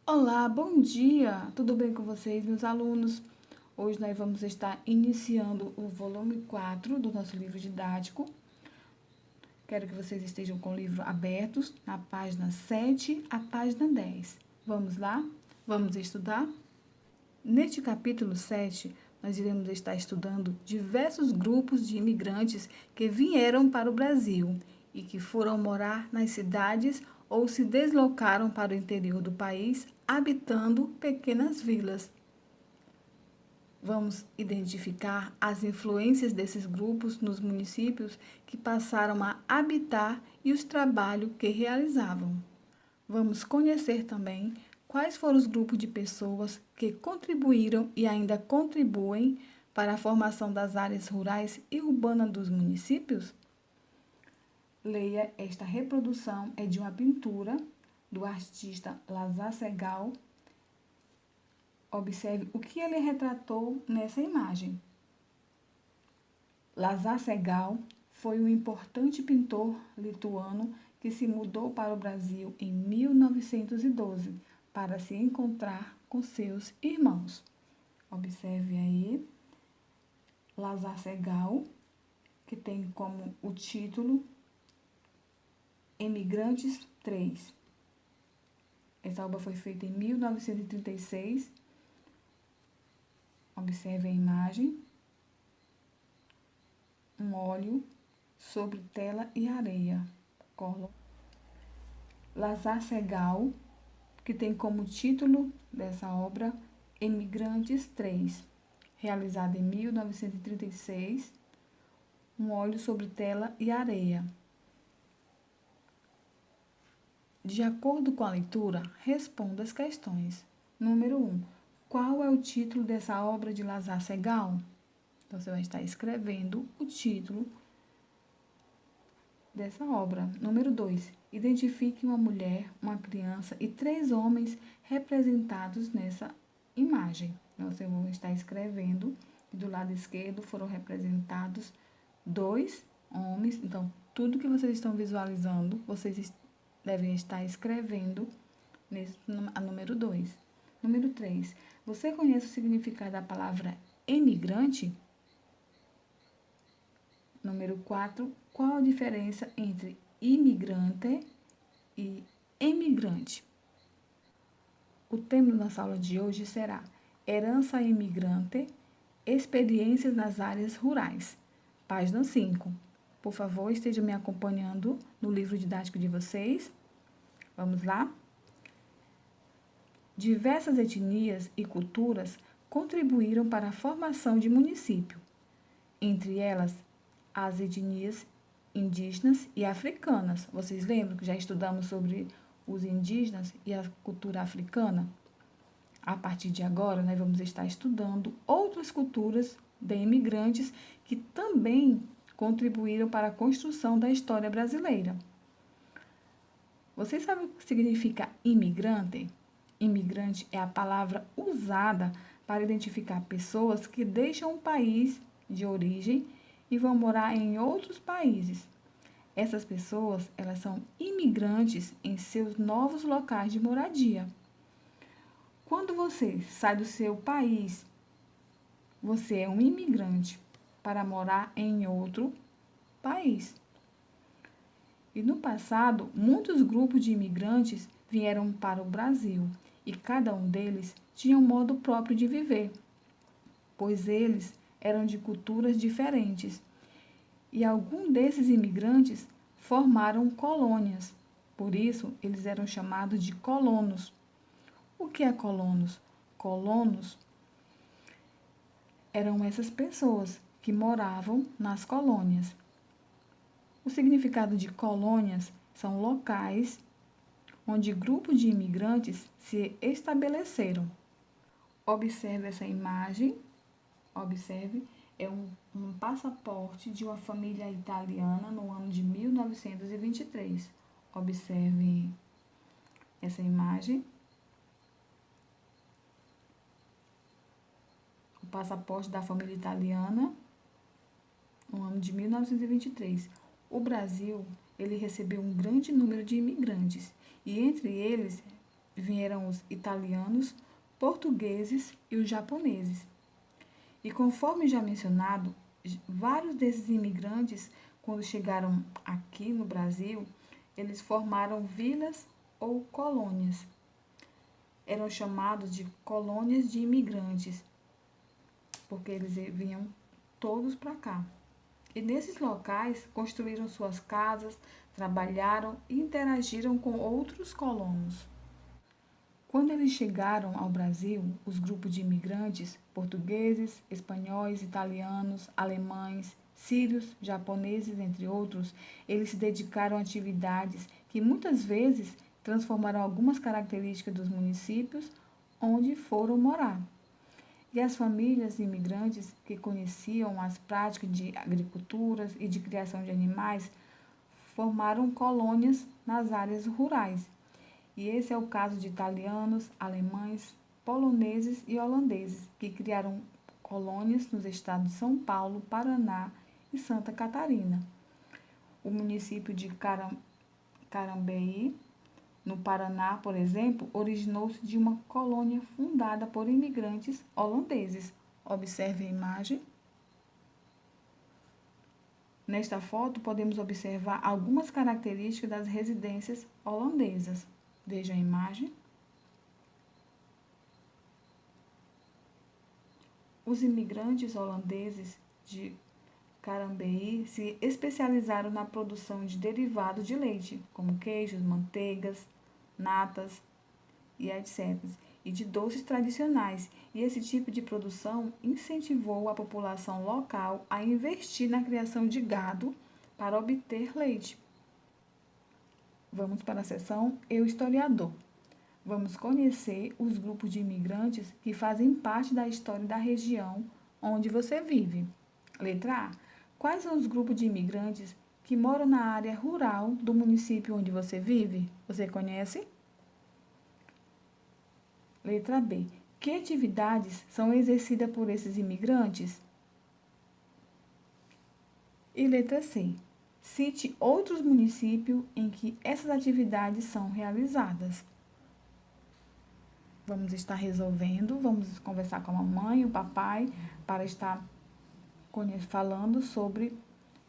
Olá, bom dia! Tudo bem com vocês, meus alunos? Hoje nós vamos estar iniciando o volume 4 do nosso livro didático. Quero que vocês estejam com o livro abertos na página 7 à página 10. Vamos lá? Vamos estudar? Neste capítulo 7, nós iremos estar estudando diversos grupos de imigrantes que vieram para o Brasil e que foram morar nas cidades ou se deslocaram para o interior do país, habitando pequenas vilas. Vamos identificar as influências desses grupos nos municípios que passaram a habitar e os trabalhos que realizavam. Vamos conhecer também quais foram os grupos de pessoas que contribuíram e ainda contribuem para a formação das áreas rurais e urbanas dos municípios. Leia esta reprodução, é de uma pintura do artista Lazar Segal. Observe o que ele retratou nessa imagem. Lazar Segal foi um importante pintor lituano que se mudou para o Brasil em 1912 para se encontrar com seus irmãos. Observe aí, Lazar Segal, que tem como o título Emigrantes 3. Essa obra foi feita em 1936. Observe a imagem. Um óleo sobre tela e areia. Lazar Segal, que tem como título dessa obra Emigrantes 3, realizada em 1936, um óleo sobre tela e areia. De acordo com a leitura, responda as questões. Número 1. Qual é o título dessa obra de Lazar Segal? Então, você vai estar escrevendo o título dessa obra. Número 2. Identifique uma mulher, uma criança e 3 homens representados nessa imagem. Então, você vai estar escrevendo e do lado esquerdo foram representados 2 homens. Então, tudo que vocês estão visualizando, vocês devem estar escrevendo a número 2. Número 3. Você conhece o significado da palavra emigrante? Número 4. Qual a diferença entre imigrante e emigrante? O tema da nossa aula de hoje será Herança imigrante, experiências nas áreas rurais. Página 5. Por favor, estejam me acompanhando no livro didático de vocês. Vamos lá? Diversas etnias e culturas contribuíram para a formação de município. Entre elas, as etnias indígenas e africanas. Vocês lembram que já estudamos sobre os indígenas e a cultura africana? A partir de agora, nós vamos estar estudando outras culturas de imigrantes que também contribuíram para a construção da história brasileira. Vocês sabem o que significa imigrante? Imigrante é a palavra usada para identificar pessoas que deixam o país de origem e vão morar em outros países. Essas pessoas, elas são imigrantes em seus novos locais de moradia. Quando você sai do seu país, você é um imigrante para morar em outro país. E no passado, muitos grupos de imigrantes vieram para o Brasil e cada um deles tinha um modo próprio de viver, pois eles eram de culturas diferentes. E alguns desses imigrantes formaram colônias, por isso eles eram chamados de colonos. O que é colonos? Colonos eram essas pessoas que moravam nas colônias. O significado de colônias são locais onde grupos de imigrantes se estabeleceram. Observe essa imagem. Observe, é um passaporte de uma família italiana no ano de 1923. Observe essa imagem. O passaporte da família italiana no ano de 1923. O Brasil, ele recebeu um grande número de imigrantes e entre eles vieram os italianos, portugueses e os japoneses. E conforme já mencionado, vários desses imigrantes, quando chegaram aqui no Brasil, eles formaram vilas ou colônias. Eram chamados de colônias de imigrantes, porque eles vinham todos para cá. E nesses locais construíram suas casas, trabalharam e interagiram com outros colonos. Quando eles chegaram ao Brasil, os grupos de imigrantes, portugueses, espanhóis, italianos, alemães, sírios, japoneses, entre outros, eles se dedicaram a atividades que muitas vezes transformaram algumas características dos municípios onde foram morar. E as famílias imigrantes que conheciam as práticas de agricultura e de criação de animais formaram colônias nas áreas rurais. E esse é o caso de italianos, alemães, poloneses e holandeses, que criaram colônias nos estados de São Paulo, Paraná e Santa Catarina. O município de Carambeí, no Paraná, por exemplo, originou-se de uma colônia fundada por imigrantes holandeses. Observe a imagem. Nesta foto, podemos observar algumas características das residências holandesas. Veja a imagem. Os imigrantes holandeses de Carambeí se especializaram na produção de derivados de leite, como queijos, manteigas, natas e etc., e de doces tradicionais. E esse tipo de produção incentivou a população local a investir na criação de gado para obter leite. Vamos para a seção Eu Historiador. Vamos conhecer os grupos de imigrantes que fazem parte da história da região onde você vive. Letra A. Quais são os grupos de imigrantes que moram na área rural do município onde você vive? Você conhece? Letra B. Que atividades são exercidas por esses imigrantes? E letra C. Cite outros municípios em que essas atividades são realizadas. Vamos estar resolvendo, vamos conversar com a mamãe e o papai para estar falando sobre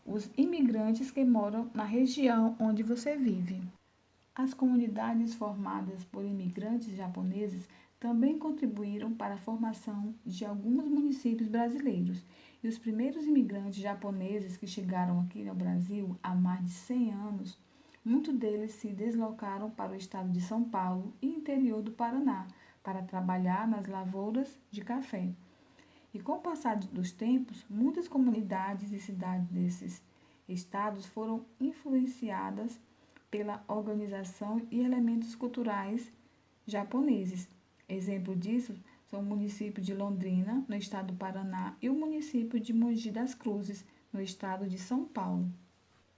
os imigrantes que moram na região onde você vive. As comunidades formadas por imigrantes japoneses também contribuíram para a formação de alguns municípios brasileiros. E os primeiros imigrantes japoneses que chegaram aqui no Brasil há mais de 100 anos, muitos deles se deslocaram para o estado de São Paulo e interior do Paraná para trabalhar nas lavouras de café. E com o passar dos tempos, muitas comunidades e cidades desses estados foram influenciadas pela organização e elementos culturais japoneses. Exemplo disso são o município de Londrina, no estado do Paraná, e o município de Mogi das Cruzes, no estado de São Paulo.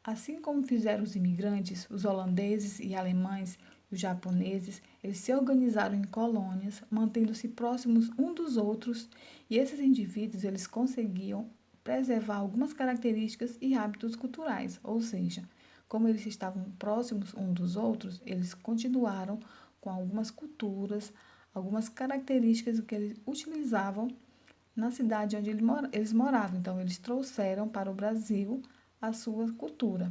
Assim como fizeram os imigrantes, os holandeses e alemães e os japoneses, eles se organizaram em colônias, mantendo-se próximos uns dos outros, e esses indivíduos eles conseguiam preservar algumas características e hábitos culturais, ou seja, como eles estavam próximos uns dos outros, eles continuaram com algumas culturas, algumas características que eles utilizavam na cidade onde eles moravam. Então, eles trouxeram para o Brasil a sua cultura.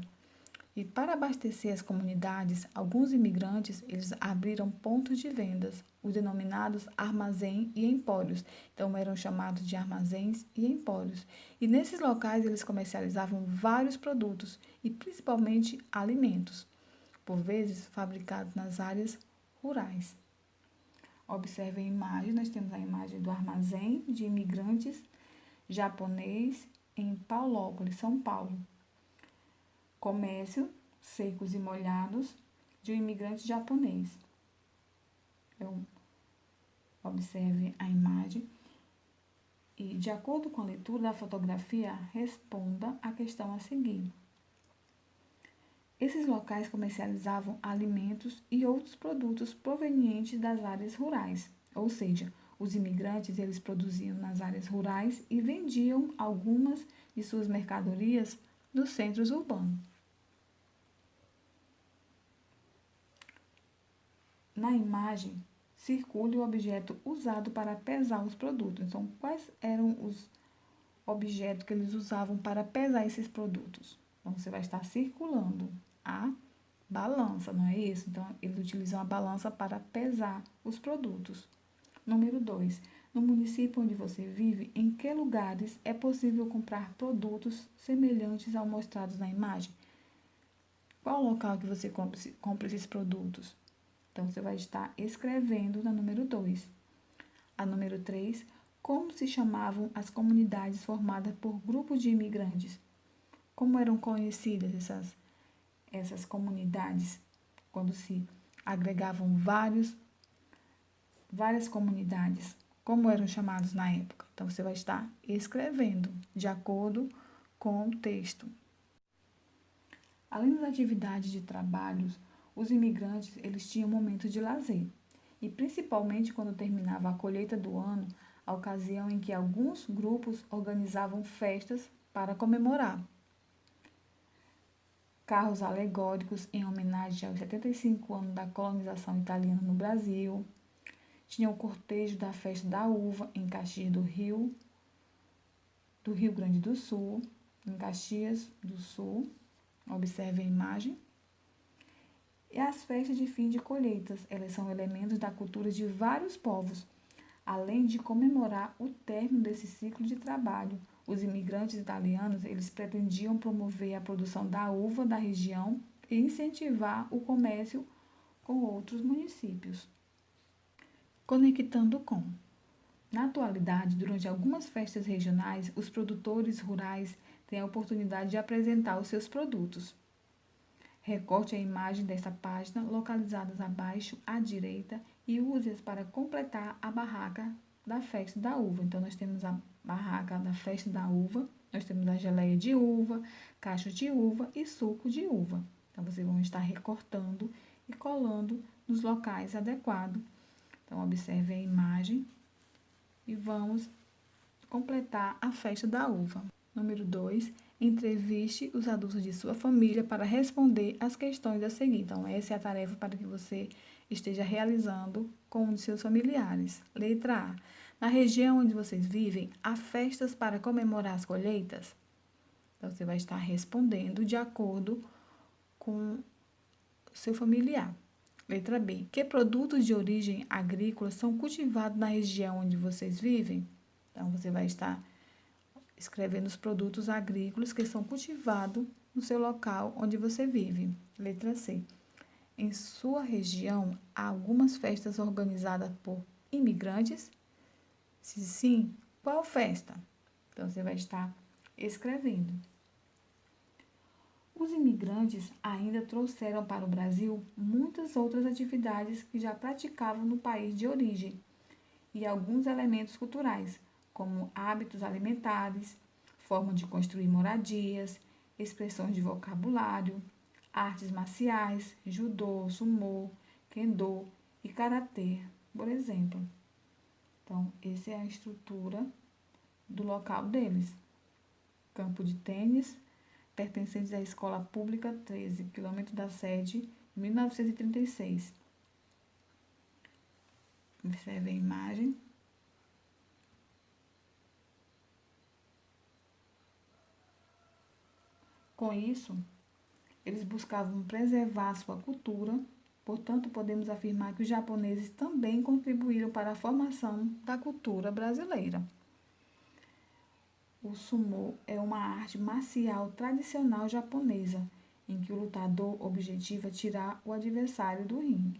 E para abastecer as comunidades, alguns imigrantes eles abriram pontos de vendas, os denominados armazém e empórios. Então eram chamados de armazéns e empórios. E nesses locais eles comercializavam vários produtos e principalmente alimentos, por vezes fabricados nas áreas rurais. Observe a imagem, nós temos a imagem do armazém de imigrantes japonês em Paulópolis, São Paulo. Comércio, secos e molhados, de um imigrante japonês. Observe a imagem e, de acordo com a leitura da fotografia, responda a questão a seguir. Esses locais comercializavam alimentos e outros produtos provenientes das áreas rurais, ou seja, os imigrantes eles produziam nas áreas rurais e vendiam algumas de suas mercadorias nos centros urbanos. Na imagem, circule o objeto usado para pesar os produtos. Então, quais eram os objetos que eles usavam para pesar esses produtos? Então, você vai estar circulando a balança, não é isso? Então, eles utilizam a balança para pesar os produtos. Número 2. No município onde você vive, em que lugares é possível comprar produtos semelhantes ao mostrados na imagem? Qual o local que você compra esses produtos? Então, você vai estar escrevendo na número 2. A número 3. Como se chamavam as comunidades formadas por grupos de imigrantes? Como eram conhecidas essas comunidades? Quando se agregavam várias comunidades, como eram chamados na época? Então, você vai estar escrevendo de acordo com o texto. Além das atividades de trabalhos, os imigrantes eles tinham momentos de lazer, e principalmente quando terminava a colheita do ano, a ocasião em que alguns grupos organizavam festas para comemorar. Carros alegóricos em homenagem aos 75 anos da colonização italiana no Brasil. Tinha o cortejo da festa da uva em Caxias do Rio Grande do Sul, em Caxias do Sul. Observe a imagem. E as festas de fim de colheitas, elas são elementos da cultura de vários povos, além de comemorar o término desse ciclo de trabalho. Os imigrantes italianos, eles pretendiam promover a produção da uva da região e incentivar o comércio com outros municípios. Conectando com. Na atualidade, durante algumas festas regionais, os produtores rurais têm a oportunidade de apresentar os seus produtos. Recorte a imagem desta página, localizadas abaixo à direita, e use-as para completar a barraca da festa da uva. Então, nós temos a barraca da festa da uva, nós temos a geleia de uva, cacho de uva e suco de uva. Então, vocês vão estar recortando e colando nos locais adequados. Então, observe a imagem e vamos completar a festa da uva. Número 2. Entreviste os adultos de sua família para responder as questões a seguir. Então, essa é a tarefa para que você esteja realizando com um de seus familiares. Letra A. Na região onde vocês vivem, há festas para comemorar as colheitas? Então, você vai estar respondendo de acordo com seu familiar. Letra B. Que produtos de origem agrícola são cultivados na região onde vocês vivem? Então, você vai estar escrevendo os produtos agrícolas que são cultivados no seu local onde você vive. Letra C. Em sua região, há algumas festas organizadas por imigrantes? Se sim, qual festa? Então, você vai estar escrevendo. Os imigrantes ainda trouxeram para o Brasil muitas outras atividades que já praticavam no país de origem e alguns elementos culturais, como hábitos alimentares, forma de construir moradias, expressões de vocabulário, artes marciais, judô, sumô, kendo e karatê, por exemplo. Então, essa é a estrutura do local deles. Campo de tênis, pertencentes à Escola Pública 13, quilômetro da sede, 1936. Observe a imagem. Com isso, eles buscavam preservar sua cultura, portanto, podemos afirmar que os japoneses também contribuíram para a formação da cultura brasileira. O sumô é uma arte marcial tradicional japonesa, em que o lutador objetiva tirar o adversário do ringue.